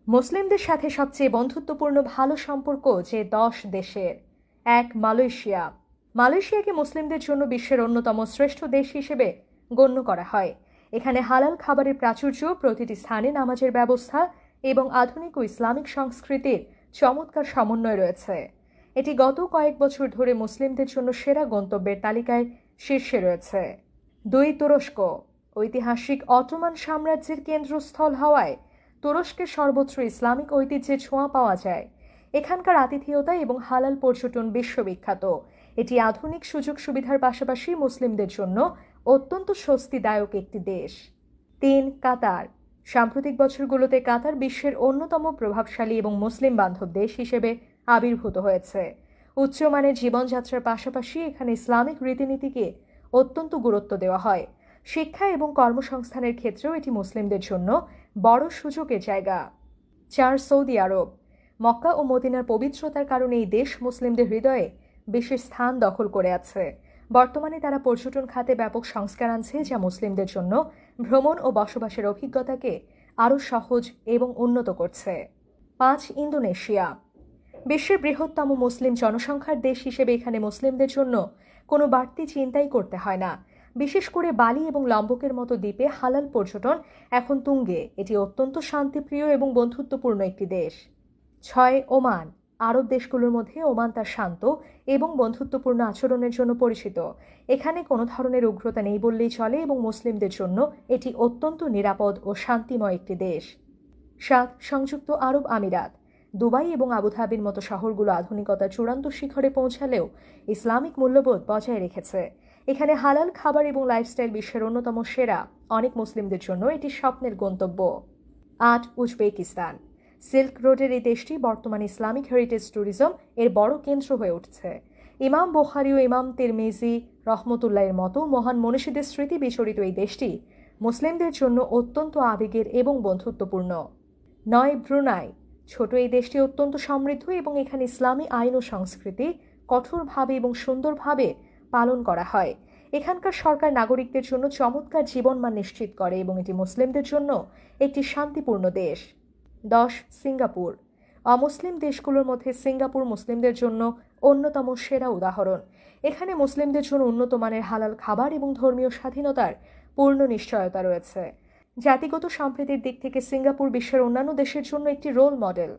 মুসলিমদের সাথে সবচেয়ে বন্ধুত্বপূর্ণ ভালো সম্পর্ক যে ১০ দেশের। ১. মালয়েশিয়া। মালয়েশিয়াকে মুসলিমদের জন্য বিশ্বের অন্যতম শ্রেষ্ঠ দেশ হিসেবে গণ্য করা হয়। এখানে হালাল খাবারের প্রাচুর্য, প্রতিটি স্থানে নামাজের ব্যবস্থা এবং আধুনিক ও ইসলামিক সংস্কৃতির চমৎকার সমন্বয় রয়েছে। এটি গত কয়েক বছর ধরে মুসলিমদের জন্য সেরা গন্তব্যের তালিকায় শীর্ষে রয়েছে। ২. তুরস্ক। ঐতিহাসিক অটোমান সাম্রাজ্যের কেন্দ্রস্থল হওয়ায় তুরস্কের সর্বত্র ইসলামিক ঐতিহ্যের ছোঁয়া পাওয়া যায়। এখানকার আতিথেয়তা এবং হালাল পর্যটন বিশ্ববিখ্যাত। এটি আধুনিক সুযোগ সুবিধার পাশাপাশি মুসলিমদের জন্য অত্যন্ত স্বস্তিদায়ক একটি দেশ। ৩. কাতার। সাম্প্রতিক বছরগুলোতে কাতার বিশ্বের অন্যতম প্রভাবশালী এবং মুসলিম বান্ধব দেশ হিসেবে আবির্ভূত হয়েছে। উচ্চমানের জীবনযাত্রার পাশাপাশি এখানে ইসলামিক রীতিনীতিকে অত্যন্ত গুরুত্ব দেওয়া হয়। শিক্ষা এবং কর্মসংস্থানের ক্ষেত্রেও এটি মুসলিমদের জন্য বড় সুযোগের জায়গা। ৪. সৌদি আরব। মক্কা ও মদিনার পবিত্রতার কারণে এই দেশ মুসলিমদের হৃদয়ে বিশেষ স্থান দখল করে আছে। বর্তমানে তারা পর্যটন খাতে ব্যাপক সংস্কার আনছে, যা মুসলিমদের জন্য ভ্রমণ ও বসবাসের অভিজ্ঞতাকে আরও সহজ এবং উন্নত করছে। ৫. ইন্দোনেশিয়া। বিশ্বের বৃহত্তম মুসলিম জনসংখ্যার দেশ হিসেবে এখানে মুসলিমদের জন্য কোনো বাড়তি চিন্তাই করতে হয় না। বিশেষ করে বালি এবং লম্বকের মতো দ্বীপে হালাল পর্যটন এখন তুঙ্গে। এটি অত্যন্ত শান্তিপ্রিয় এবং বন্ধুত্বপূর্ণ একটি দেশ। ৬. ওমান। আরব দেশগুলোর মধ্যে ওমান তার শান্ত এবং বন্ধুত্বপূর্ণ আচরণের জন্য পরিচিত। এখানে কোনো ধরনের উগ্রতা নেই বললেই চলে এবং মুসলিমদের জন্য এটি অত্যন্ত নিরাপদ ও শান্তিময় একটি দেশ। ৭. সংযুক্ত আরব আমিরাত। দুবাই এবং আবুধাবির মতো শহরগুলো আধুনিকতার চূড়ান্ত শিখরে পৌঁছালেও ইসলামিক মূল্যবোধ বজায় রেখেছে। এখানে হালাল খাবার এবং লাইফস্টাইল বিশ্বের অন্যতম সেরা। অনেক মুসলিমদের জন্য এটি স্বপ্নের গন্তব্য। ৮. উজবেকিস্তান। সিল্ক রোডের এই দেশটি বর্তমানে ইসলামিক হেরিটেজ ট্যুরিজম এর বড় কেন্দ্র হয়ে উঠছে। ইমাম বুখারী ও ইমাম তিরমিজি রহমতুল্লাহের মতো মহান মনীষীদের স্মৃতি বিচরিত এই দেশটি মুসলিমদের জন্য অত্যন্ত আবেগের এবং বন্ধুত্বপূর্ণ। ৯. ব্রুনাই। ছোট এই দেশটি অত্যন্ত সমৃদ্ধ এবং এখানে ইসলামী আইন ও সংস্কৃতি কঠোরভাবে এবং সুন্দরভাবে পালন করা হয়। এখানকার সরকার নাগরিকদের জন্য চমৎকার জীবনমান নিশ্চিত করে এবং এটি মুসলিমদের জন্য একটি শান্তিপূর্ণ দেশ। ১০. সিঙ্গাপুর। অমুসলিম দেশগুলোর মধ্যে সিঙ্গাপুর মুসলিমদের জন্য অন্যতম সেরা উদাহরণ। এখানে মুসলিমদের জন্য উন্নত মানের হালাল খাবার এবং ধর্মীয় স্বাধীনতার পূর্ণ নিশ্চয়তা রয়েছে। জাতিগত সম্প্রীতির দিক থেকে সিঙ্গাপুর বিশ্বের অন্যান্য দেশের জন্য একটি রোল মডেল।